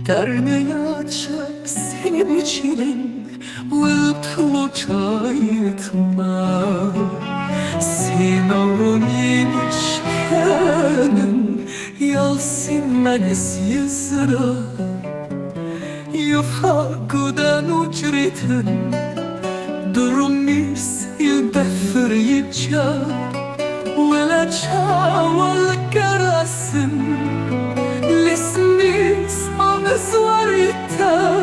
Derneği açıp senin için Vıtlı çayıtma Sinavun ilişkenin Yalsin menes yüzüra Yufakudan ucritin Durumis yüdefir yitça Vela çaval karasın Lisnis anızvarita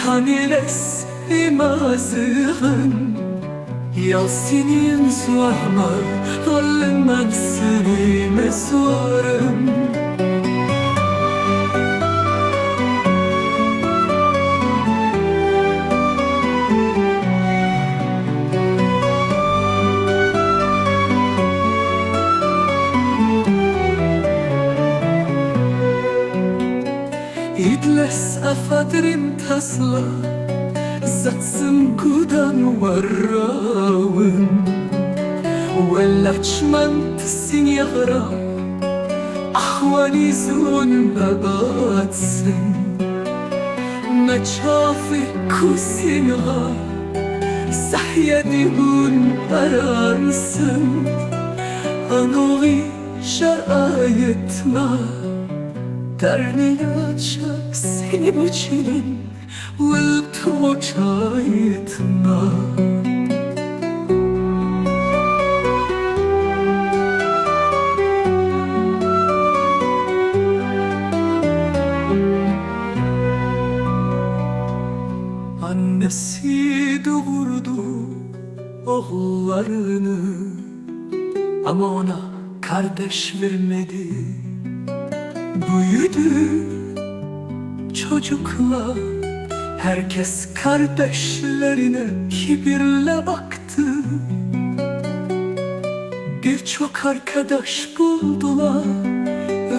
Taniles imazığın Yalsinin zuarma Alman seni mesuarım İdles afadrim tasla Zatsım kudan varravın Velaçman tsin yagra Ahvani zun babatsın Naçafi kusinga Sahyadihun ararsın Anoği şarayetma Derneği açıp senin için Vıtlı çayıtma Annesi doğurdu oğullarını Ama ona kardeş vermedi Büyüdü çocuklar Herkes kardeşlerine kibirle baktı Birçok arkadaş buldular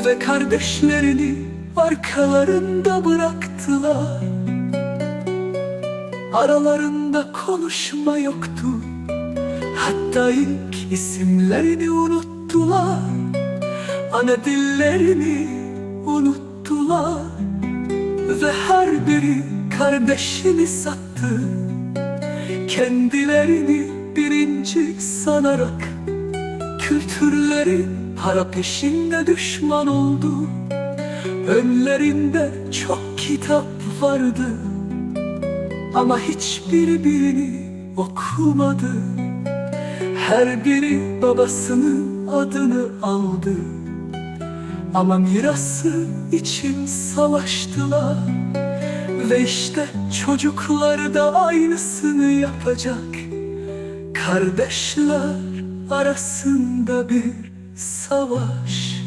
Ve kardeşlerini arkalarında bıraktılar Aralarında konuşma yoktu Hatta ilk isimlerini unuttular Ana dillerini unuttular Ve her biri kardeşini sattı Kendilerini birinci sanarak Kültürleri para peşinde düşman oldu Önlerinde çok kitap vardı Ama hiçbiri birini okumadı Her biri babasının adını aldı Ama mirası için savaştılar Ve işte çocuklar da aynısını yapacak Kardeşler arasında bir savaş